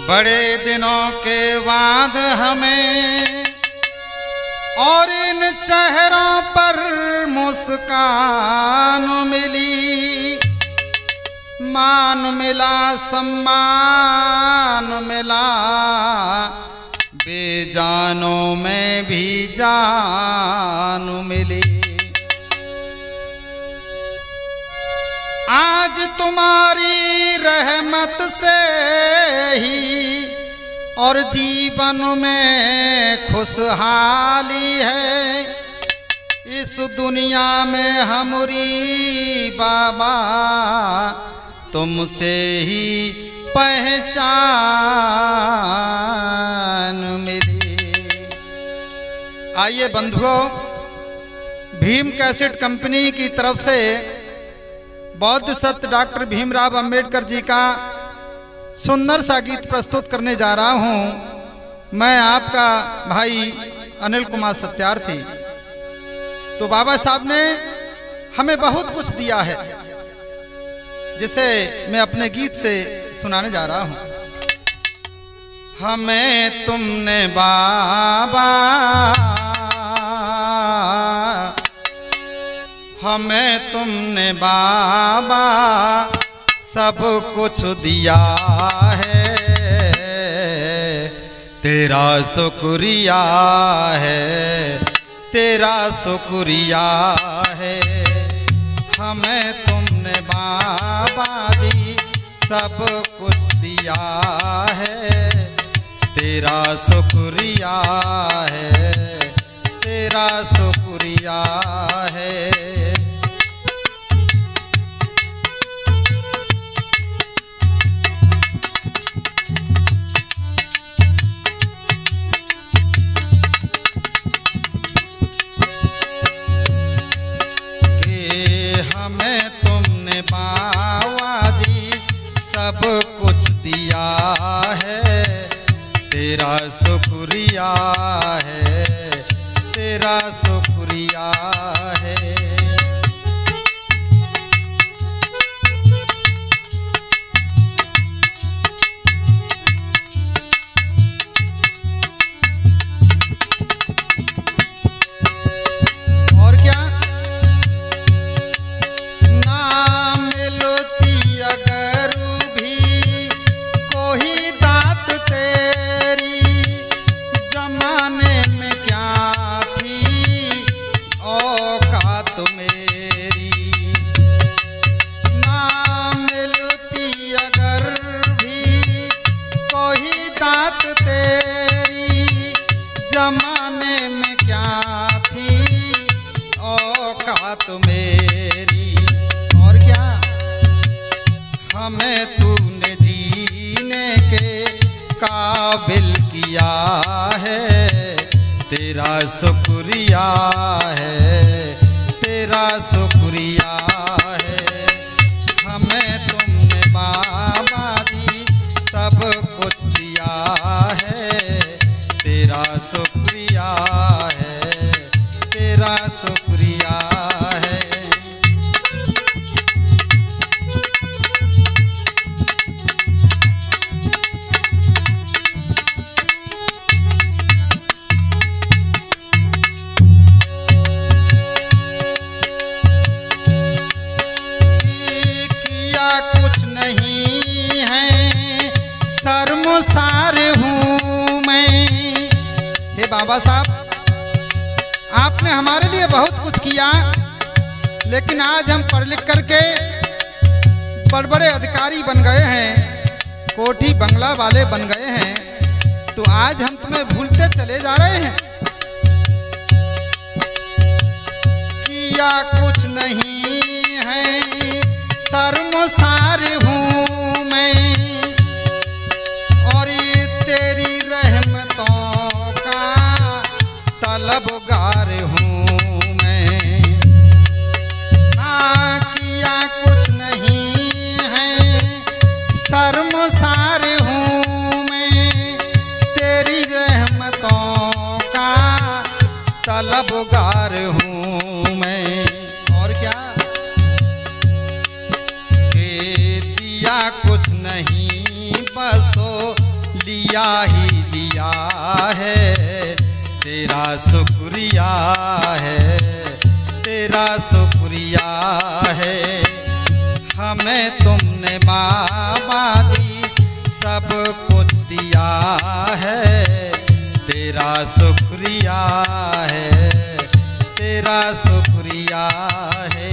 बड़े दिनों के बाद हमें और इन चेहरों पर मुस्कान मिली, मान मिला सम्मान मिला, बेजानों में भी जान मिली। आज तुम्हारी रहमत से ही और जीवन में खुशहाली है। इस दुनिया में हमारी बाबा तुमसे ही पहचान मिली। आइए बंधुओं, भीम कैसेट कंपनी की तरफ से बौद्ध सत्य डॉक्टर भीमराव अंबेडकर जी का सुंदर सा गीत प्रस्तुत करने जा रहा हूं। मैं आपका भाई अनिल कुमार सत्यार्थी। तो बाबा साहब ने हमें बहुत कुछ दिया है, जिसे मैं अपने गीत से सुनाने जा रहा हूं। हमें तुमने बाबा, हमें तुमने बाबा सब कुछ दिया है, तेरा शुक्रिया है, तेरा शुक्रिया है। हमें तुमने बाबा जी सब कुछ दिया है, तेरा शुक्रिया है, तेरा शुक्रिया है। हमें तुमने बाबा जी सब कुछ दिया है, तेरा शुक्रिया है, तेरा शुक्रिया है। और क्या जमाने में क्या थी औकात मेरी। और क्या हमें तूने जीने के काबिल किया है, तेरा शुक्रिया है, तेरा शुक्रिया है। हमें तुमने बाबा जी सब कुछ दिया है, तेरा शुक्रिया है, तेरा शुक्रिया है। किया कुछ नहीं है, शर्मसार हूँ मैं। हे बाबा साहब, आपने हमारे लिए बहुत कुछ किया, लेकिन आज हम पढ़ लिख करके बड़े बड़े अधिकारी बन गए हैं, कोठी बंगला वाले बन गए हैं, तो आज हम तुम्हें भूलते चले जा रहे हैं। किया कुछ नहीं है, शर्मसार हूँ मैं, और ये तेरी रहमतों का तलबगार हूँ मैं। हाँ, किया कुछ नहीं है, शर्मसार हूँ मैं, तेरी रहमतों का तलबगार हूँ मैं। और क्या दिया कुछ नहीं, बसो लिया ही लिया है, तेरा शुक्रिया है, तेरा शुक्रिया है। हमें तुमने बाबा जी सब कुछ दिया है, तेरा शुक्रिया है, तेरा शुक्रिया है।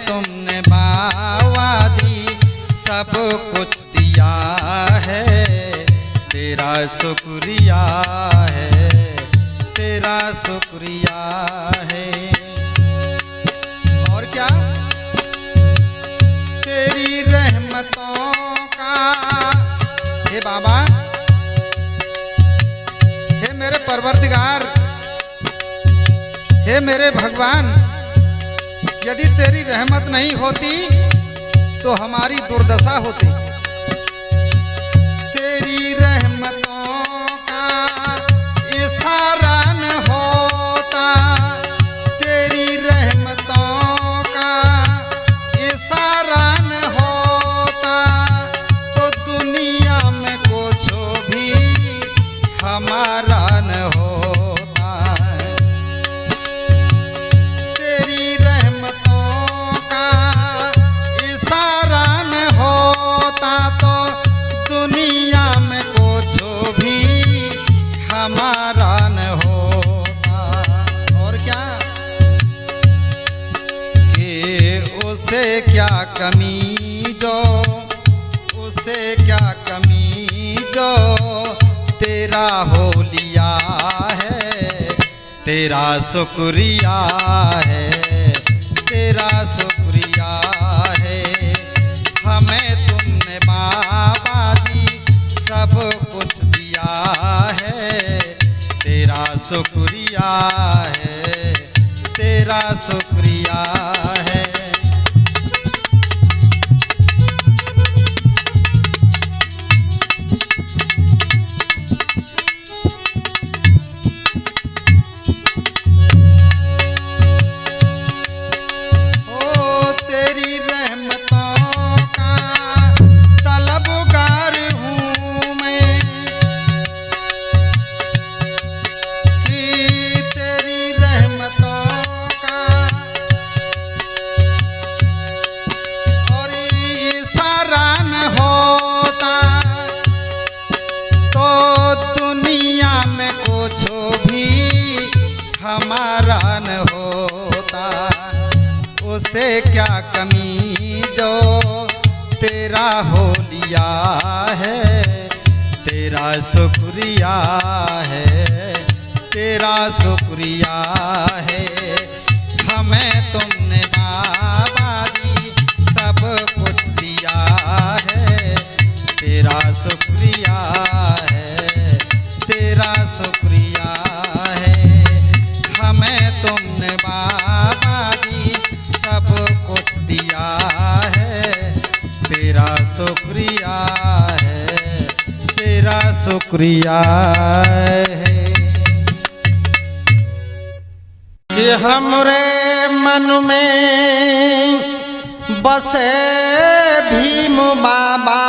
तुमने बाबा जी सब कुछ दिया है, तेरा शुक्रिया है, तेरा शुक्रिया है। और क्या? तेरी रहमतों का हे बाबा, हे मेरे परवरदिगार, हे मेरे भगवान, यदि तेरी रहमत नहीं होती तो हमारी दुर्दशा होती। तेरी रहमतों का इशारा न होता, तेरी रहमतों का इशारा न होता, तो दुनिया में कुछ भी हमारा न होता। तेरी दुनिया में कुछ भी हमारा न होता। और क्या? कि उसे क्या कमी जो, उसे क्या कमी जो तेरा हो लिया है, तेरा शुक्रिया है, तेरा शुक्रिया है। हमें तुमने बाबा जी सब कुछ दिया है, तेरा शुक्रिया है, तेरा शुक्रिया है। हमारा न होता, उसे क्या कमी जो तेरा हो लिया है, तेरा शुक्रिया है, तेरा शुक्रिया है। हमें तुमने बाबा जी सब कुछ दिया है, तेरा शुक्रिया है, तेरा शुक्रिया है। हमें तुमने बाबा जी सब कुछ दिया है, तेरा शुक्रिया है, तेरा शुक्रिया है। कि हमरे मन में बसे भीम बाबा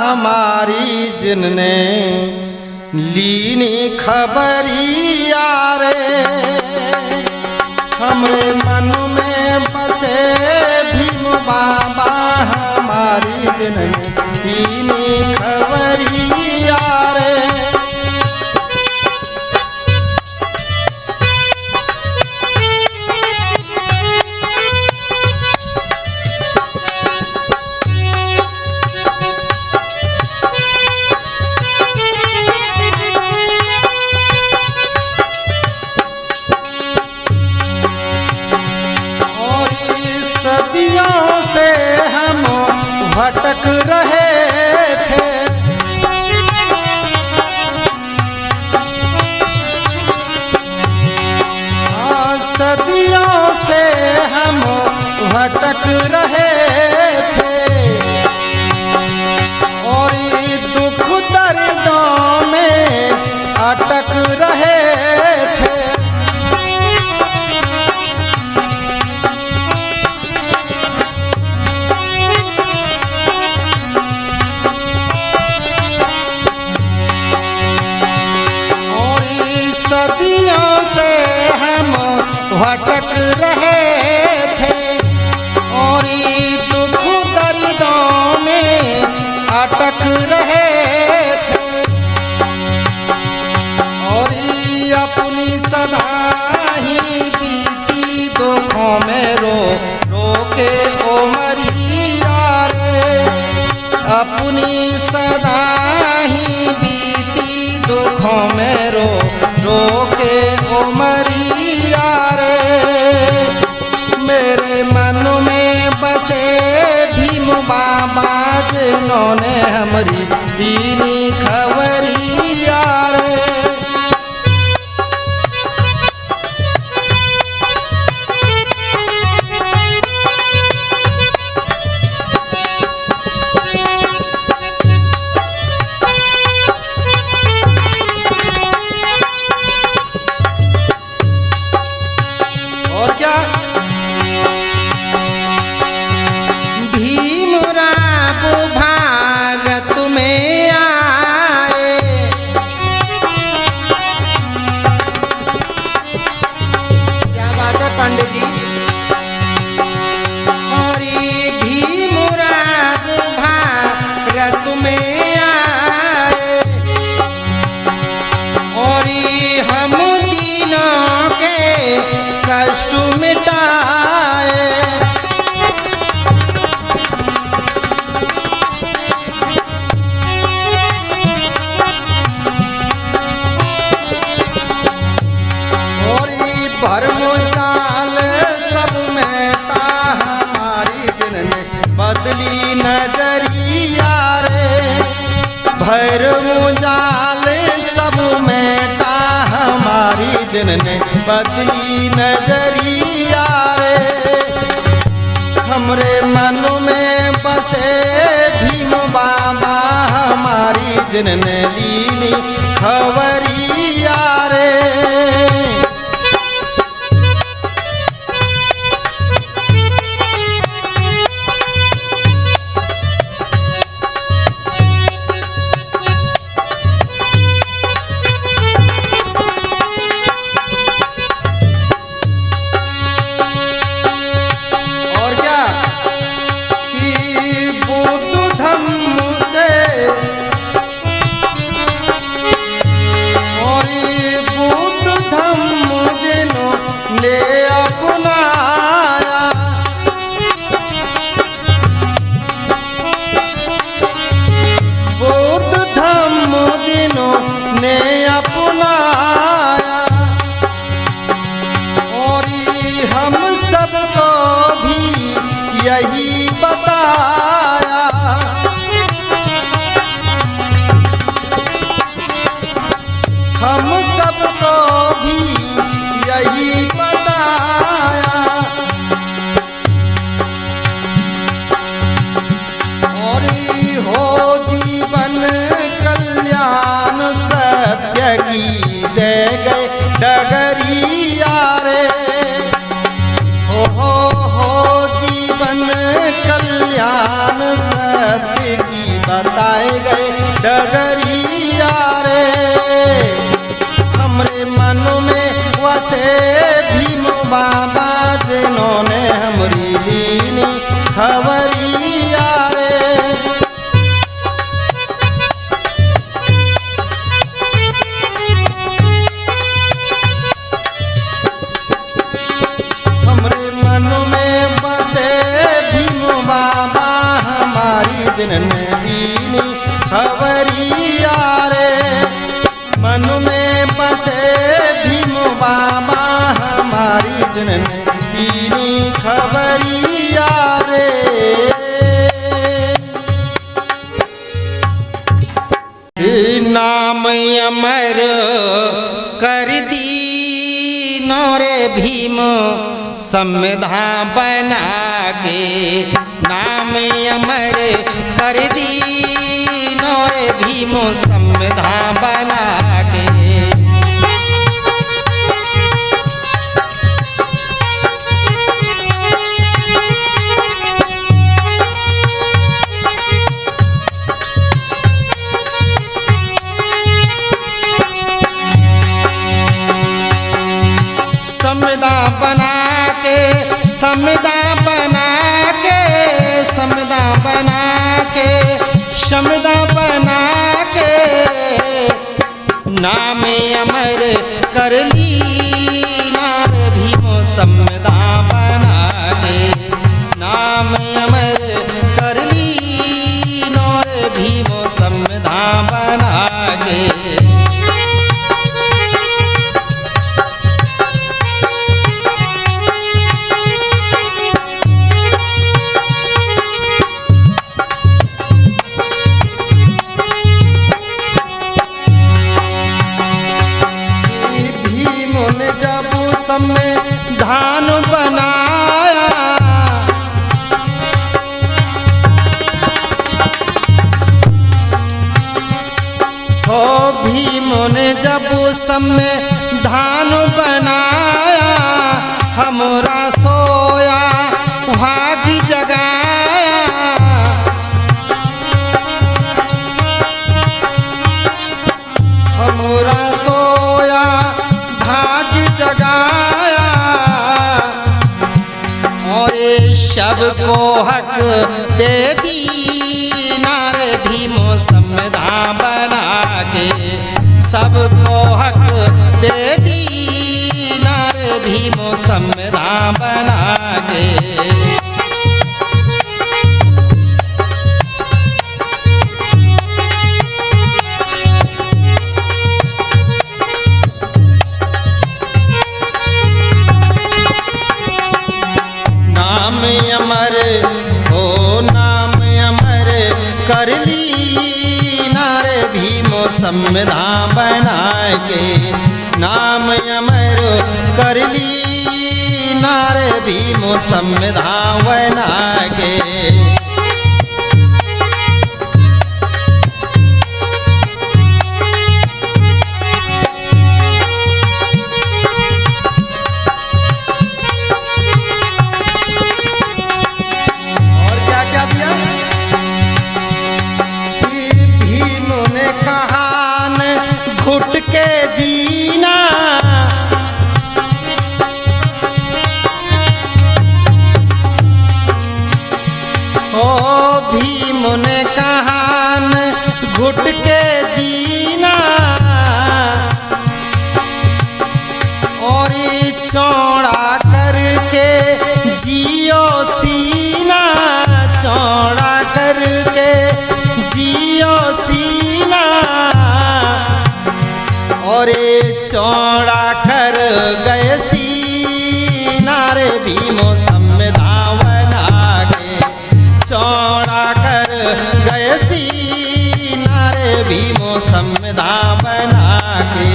हमारी, जिनने लीनी खबरिया रे। हमरे मन में बसे भीम बाबा हमारी, जिनने लीनी खबरिया रे। भटक रहे थे, सदियों से हम भटक रहे थे, और दुख दर्दों भटक रहे थे और दुख दर्दों में अटक रहे थे और अपनी सदा ही बीती दुखों में रो रो के ओ मरिया रे अपनी सदा ही बीती दुखों में रो रो के ओ मरिया रे मेरे मन में बसे भीम बाबा जिन्होंने हमारी दीनी खबरिया रे और क्या भीमराव भारत में आए क्या बात है पंडित जी हमारी भीमराव भारत में आए और हम तीनों के कष्ट मिटाए और भरम चाल सब मेटा हमारी जिनने बदली नजरिया रे भरम जाल सब मेटा हमारी जिनने बदली नजरिया रे हमरे मन में बसे भीम बाबा हमारी जिनने लीनी खबरिया रे ने अपनाया और हम सबको भी यही बताया हम सबको भी यही बताया और हो जीवन कल्याण सत्य की दे गए डगरिया रे हो जीवन कल्याण सत्य की बताए गए डगरिया रे हमरे मन में वसे भीम बाबा जिन्होंने हमरी लीनी खबरिया रे बाबा हमारी जिनने दीनी खबरिया रे मन में बसे भीम बाबा हमारी जिनने दीनी खबरिया रे नाम अमर कर दीनो रे भीम संविधान बना के नाम अमर कर दीनो रे भीम संविधान बना के संविधान समदा बना के समदा बना के समदा बना के नाम अमर कर ली नार भीमो समदा बना के नाम अमर कर ली नार भीमो समदा बना के। धान बनाया हो भीम ने जब समय धान बनाया हमरा सोया भाग जगाया हमरा सोया भाग जगाया और सबको हक दे दी नार भीमो समदा बना के सबको हक दे दी नार भीमो समदा बना के। नाम अमर हो नाम अमर कर ली नार भीमो समदा बना के नाम अमर कर ली नार भीमो समदा बना के। घुट के जीना ओ भीम ने कहान घुट के जीना और चौड़ा करके जियो सीना चौड़ा करके जियो सीना और चौड़ा कर गए सीना रे भीमो समदा बना के चौड़ा कर गए सीना रे भीमो समदा बना के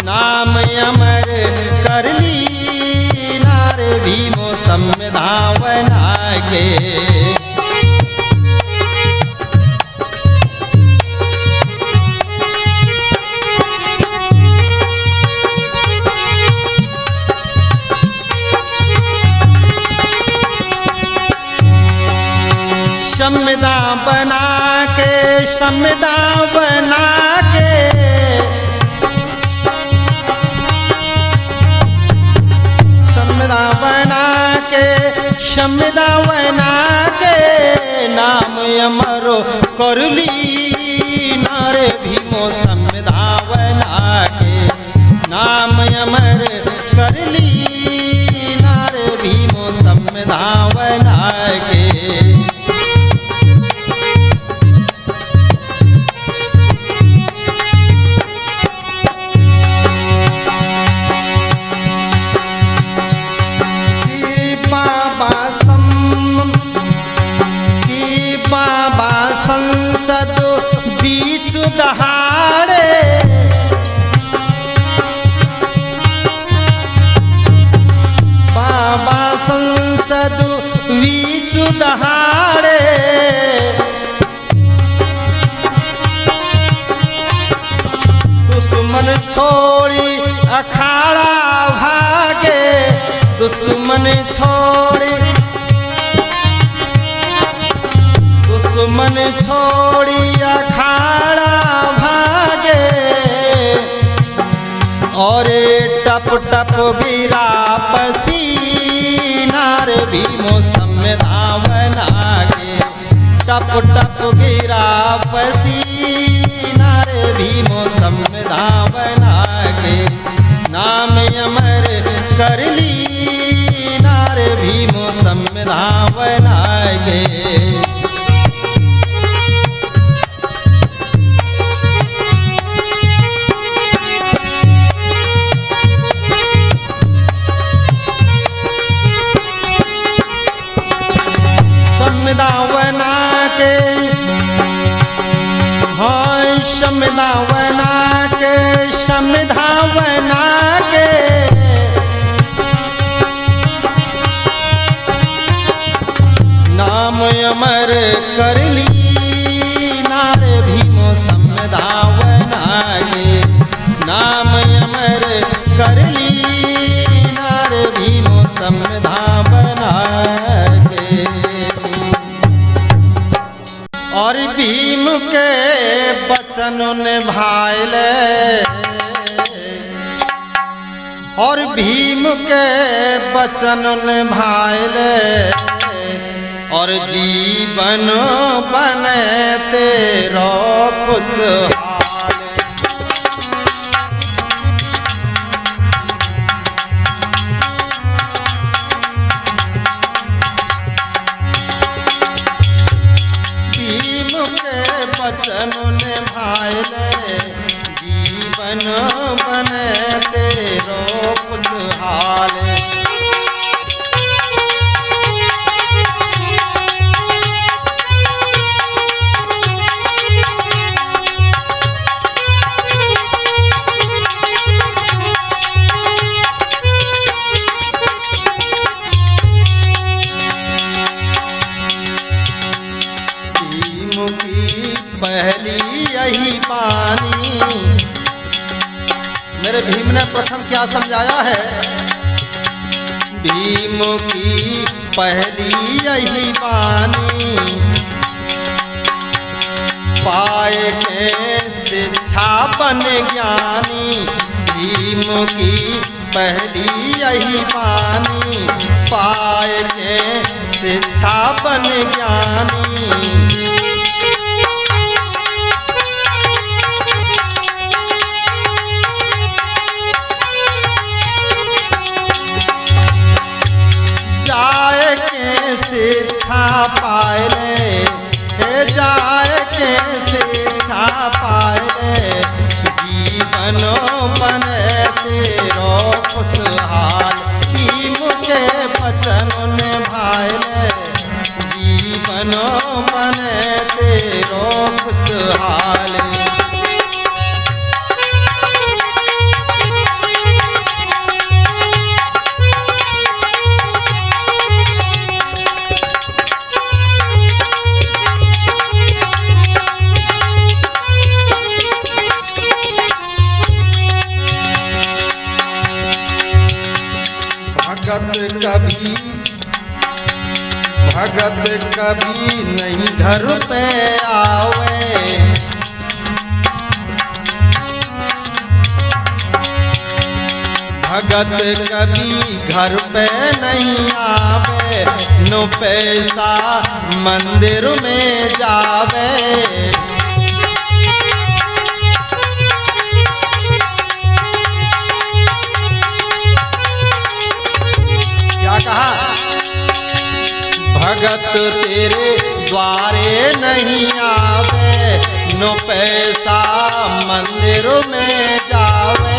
नाम अमर कर ली नार भीमो समदा बना के। समदा बना के समदा बना के समदा बना के समदा बना के नाम अमरो कर ली नार भीमो समदा बना के नाम अमर कर ली नार भीमो समदा बना के। संसद बीच दहाड़े बाबा संसद बीच दहाड़े दुश्मन छोड़ी अखाड़ा भागे दुश्मन छोड़ी दुश्मन छोड़ी अखाड़ा भागे और टप टप गिरा पसीना रे भीमो संविधावना के टप टप गिरा पसीना रे भीमो संविधावना के नाम अमर कर ली नारे भीमो संविधावना के संविधावना के हाँ संविधावना के संविधावना के नाम अमर कर ली नारे भीमो संविधावना के नाम अमर कर ली नारे भीमो संविधावना के और भीम के वचन निभाइले और भीम के वचन निभाइले और जीवन बने तेरो खुशहाल वचन निभाइले जीवन बने तेरो खुशहाल पहली यही बानी मेरे भीम ने प्रथम क्या समझाया है भीम की पहली यही बानी पाए के शिक्षा बन ज्ञानी भीम की पहली यही बानी पाए के शिक्षा बन ज्ञानी शिक्षा पाए हे जाए के शिक्षा पाए जीवन बने तेरो खुशहाल भीम के वचन निभाइले जीवन बने तेरो खुशहाल भगत कभी नहीं घर पे आवे भगत कभी घर पे नहीं आवे नो पैसा मंदिर में जावे क्या कहा भगत तेरे द्वारे नहीं आवे नो पैसा मंदिर में जावे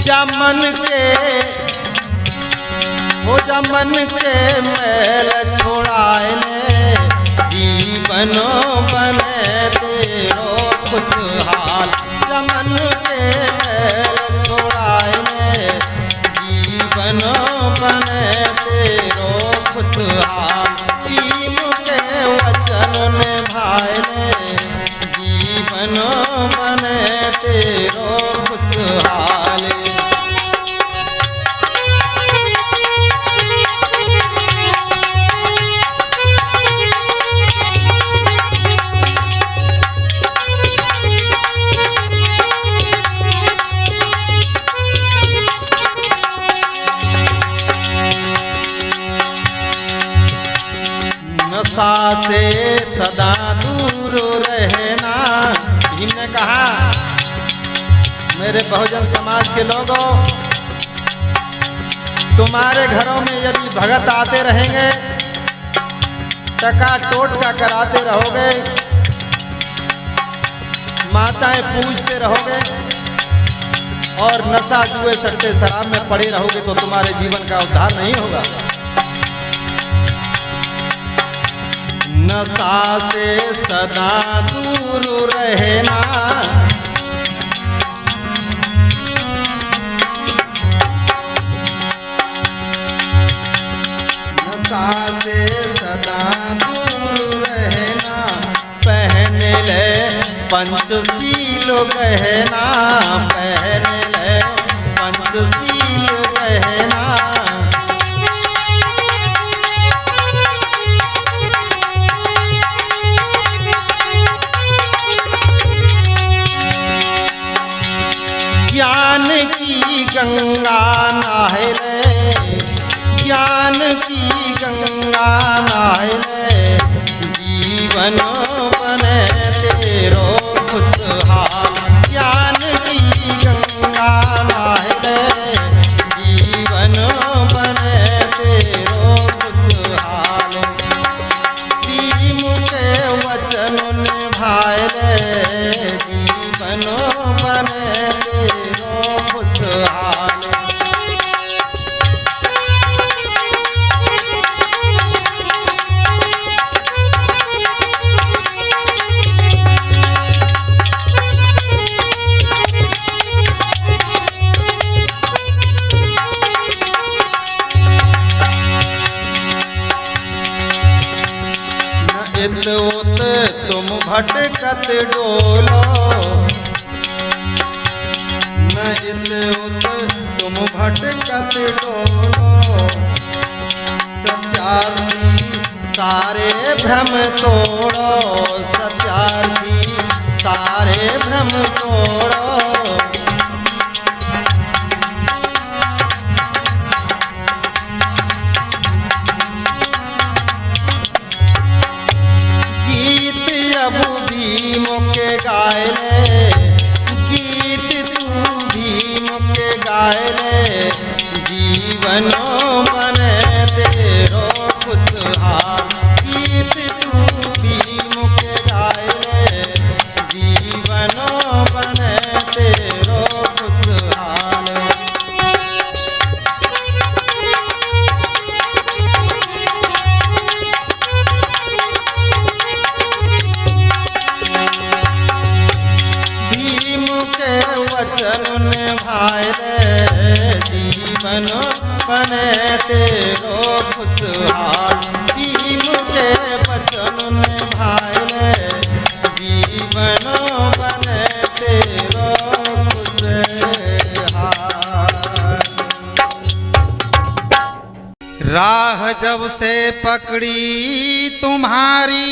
जमन के हो जमन के मैल छोड़ाए जीवन बने तेरो खुशहाल जमन के मैल छोड़ाए जीवन बने तेरो खुशहाल भीम के वचन निभाइले जीवन बने तेरो खुशहाल से सदा दूर रहना। भीम ने कहा, मेरे बहुजन समाज के लोगों, तुम्हारे घरों में यदि भगत आते रहेंगे, टका टोटका कराते रहोगे, माताएं पूजते रहोगे और नशा जुए सट्टे शराब में पड़े रहोगे तो तुम्हारे जीवन का उद्धार नहीं होगा। नशा से सदा दूर रहना, नशा से सदा दूर रहना, पहन ले पंचशील गहना, पहन ले पंचशील गहना। ज्ञान की गंगा नहाए ले, ज्ञान की गंगा नहाए ले, जीवन बने तेरो खुशहाल। ज्ञान की गंगा नहाए ले, जीवन बने तेरो खुशहाल। भीम के वचन निभाए ले, जीवन बने तेरो खुशहाल। इत उत तुम भटकत डोलो, न इत उत तुम भटकत डोलो, सत्यार्थी सारे भ्रम तोड़ो, सत्यार्थी सारे भ्रम तोड़ो। भीम के गाए ले, गीत तू भीम के गाए ले, जीवन बने तेरो खुशहाल। गीत तू भीम के गाए ले, जीवन बने तेरो खुशहाल। वचन निभाए ले, जीवन बने तेरो खुशहाल। भीम के वचन निभाए ले, जीवन बने तेरो खुशहाल। राह जब से पकड़ी तुम्हारी,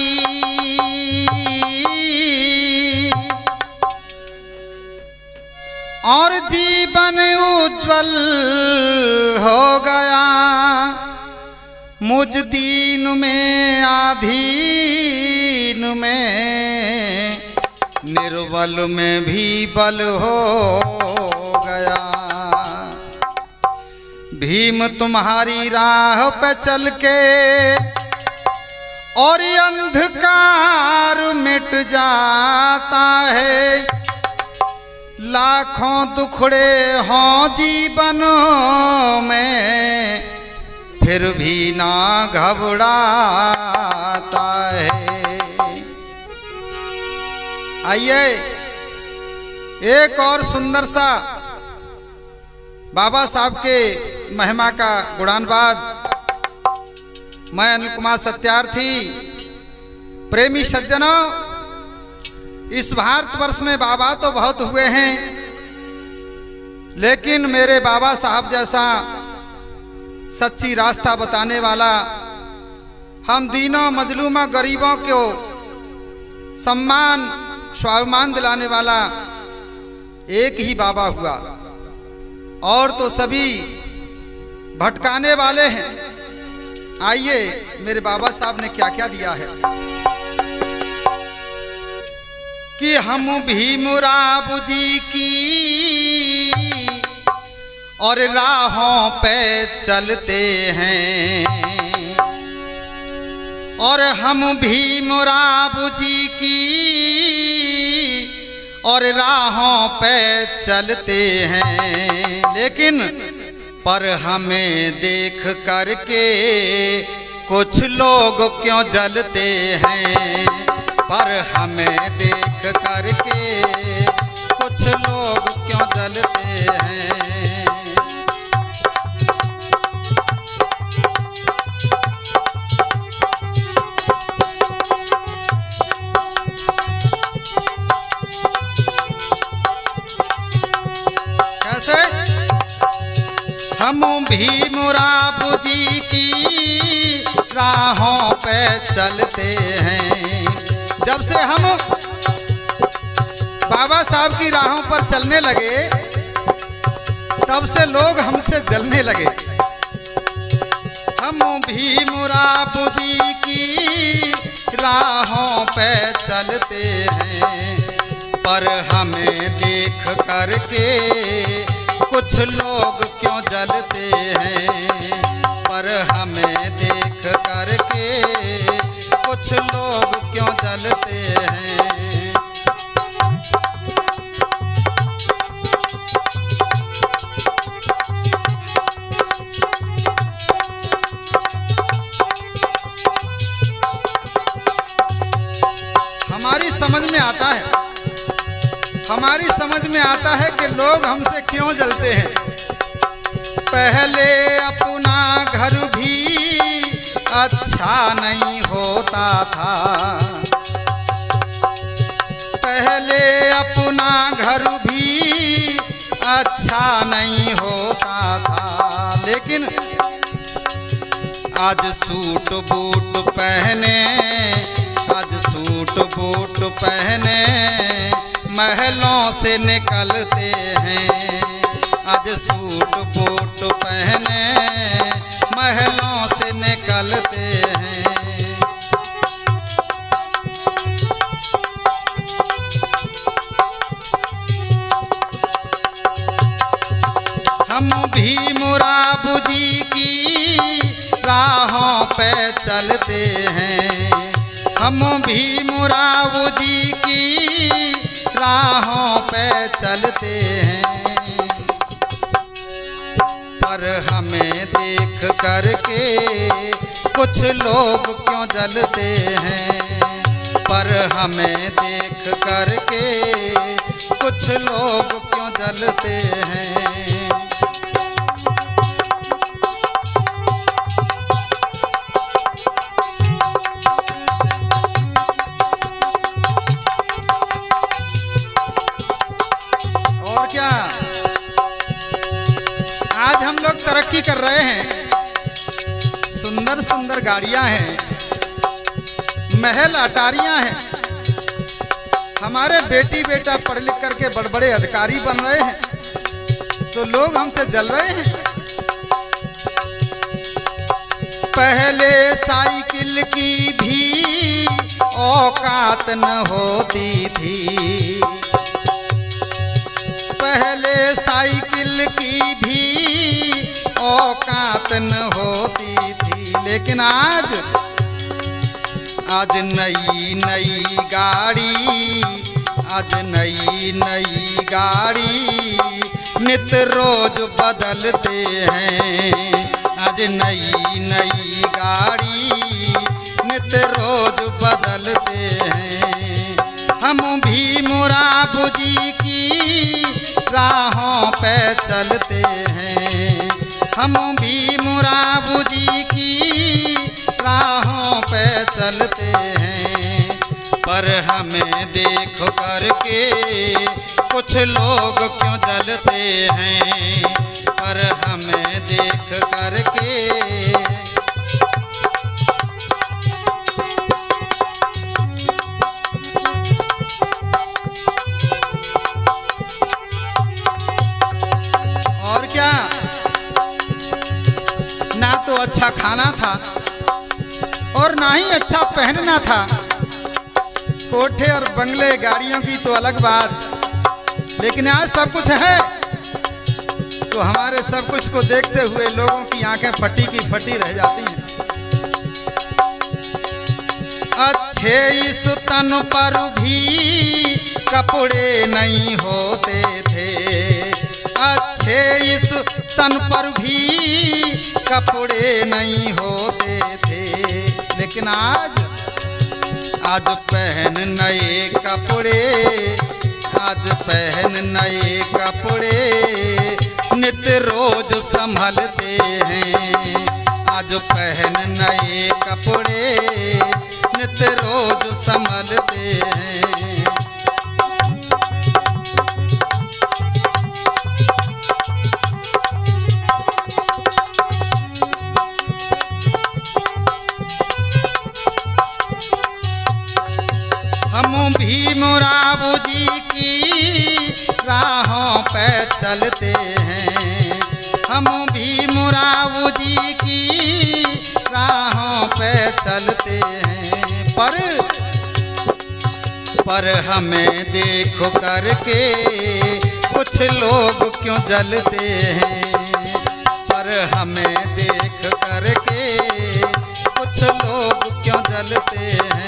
और जीवन उज्जवल हो गया, मुझ दीन में आधीन में, निर्बल में भी बल हो गया। भीम तुम्हारी राह पे चल के और ये अंधकार मिट जाता है, लाखों दुखड़े हों जीवनों में, फिर भी ना घबराता है। आइए एक और सुंदर सा बाबा साहब के महिमा का गुणानुवाद। मैं अनिल कुमार सत्यार्थी। प्रेमी सज्जनों, इस भारतवर्ष में बाबा तो बहुत हुए हैं, लेकिन मेरे बाबा साहब जैसा सच्ची रास्ता बताने वाला, हम दीनों मजलूमों गरीबों को सम्मान स्वाभिमान दिलाने वाला एक ही बाबा हुआ, और तो सभी भटकाने वाले हैं। आइए मेरे बाबा साहब ने क्या क्या दिया है कि हम भीमराव जी की और राहों पे चलते हैं, और हम भीमराव जी की और राहों पे चलते हैं, लेकिन पर हमें देख करके कुछ लोग क्यों जलते हैं, पर हमें देख करके कुछ लोग क्यों जलते हैं। कैसे? हम भीमराव जी की राहों पे चलते हैं। जब से हम बाबा साहब की राहों पर चलने लगे तब से लोग हमसे जलने लगे। हम भीमराव जी की राहों पे चलते हैं, पर हमें देख करके कुछ लोग क्यों जलते हैं, पर हमें देख करके कुछ लोग क्यों जलते हैं। हमारी समझ में आता है, हमारी समझ में आता है कि लोग हमसे क्यों जलते हैं। पहले अपना घर भी अच्छा नहीं होता था, पहले अपना घर भी अच्छा नहीं होता था, लेकिन आज सूट बूट पहने, आज सूट बूट पहने महलों से निकलते हैं, आज सूट बूट पहने महलों से निकलते हैं। हम भीमराव जी की राहों पे चलते हैं, हम भीमराव जी की राहों पे चलते हैं, पर हमें देख करके कुछ लोग क्यों जलते हैं, पर हमें देख करके कुछ लोग क्यों जलते हैं। और क्या, आज हम लोग तरक्की कर रहे हैं, सुंदर सुंदर गाड़ियां हैं, महल अटारियां हैं, हमारे बेटी बेटा पढ़ लिख करके बड़े बड़े अधिकारी बन रहे हैं, तो लोग हमसे जल रहे हैं। पहले साइकिल की भी औकात न होती थी, पहले साइकिल की भी औकात न होती थी, लेकिन आज नई नई गाड़ी, आज नई नई गाड़ी नित रोज बदलते हैं, आज नई नई गाड़ी नित रोज बदलते हैं। हम भीमराव जी की राहों पे चलते हैं, हम भीमराव जी की राहों पे चलते हैं, पर हमें देख करके कुछ लोग क्यों जलते हैं, पर हमें देख करके तो अच्छा खाना था और ना ही अच्छा पहनना था। कोठे और बंगले गाड़ियों की तो अलग बात, लेकिन आज सब कुछ है। तो हमारे सब कुछ को देखते हुए लोगों की आंखें फटी की फटी रह जाती हैं। अच्छे इस तन पर भी कपड़े नहीं होते थे, अच्छे इस तन पर भी कपड़े नहीं होते थे, लेकिन आज पहन नए कपड़े, आज पहन नए कपड़े, नित्य रोज संभलते हैं। आज पहन नए कपड़े, नित्य रोज संभलते हैं। हम भीम राव जी की राहों पे चलते हैं, हम भीम राव जी की राहों पे चलते हैं। पर हमें देखो करके कुछ लोग क्यों जलते हैं, पर हमें देख करके कुछ लोग क्यों जलते हैं।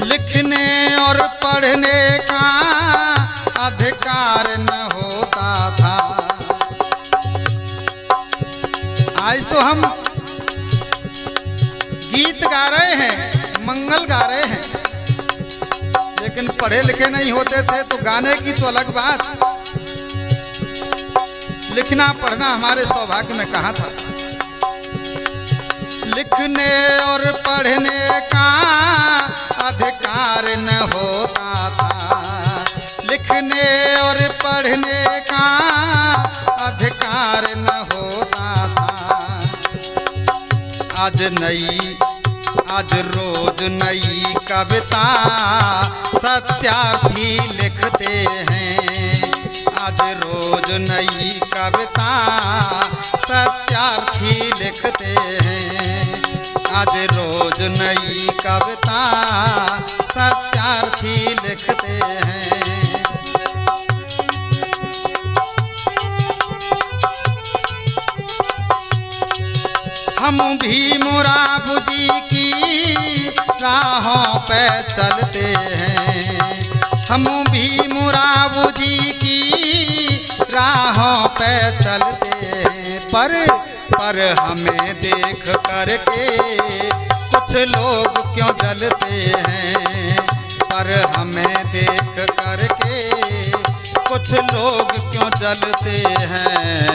लिखने और पढ़ने का अधिकार न होता था। आज तो हम गीत गा रहे हैं, मंगल गा रहे हैं, लेकिन पढ़े लिखे नहीं होते थे तो गाने की तो अलग बात, लिखना पढ़ना हमारे सौभाग्य में कहाँ था। लिखने और पढ़ने का अधिकार न होता था, लिखने और पढ़ने का अधिकार न होता था। आज रोज नई कविता सत्यार्थी लिखते हैं, आज रोज नई कविता सत्यार्थी लिखते हैं, आज रोज नई कविता सत्यार्थी लिखते हैं। हम भीम राव जी की राहों पे चलते हैं, हम भीम राव जी की राहों पे चलते हैं। पर हमें देख करके कुछ लोग क्यों जलते हैं, पर हमें देख करके कुछ लोग क्यों जलते हैं।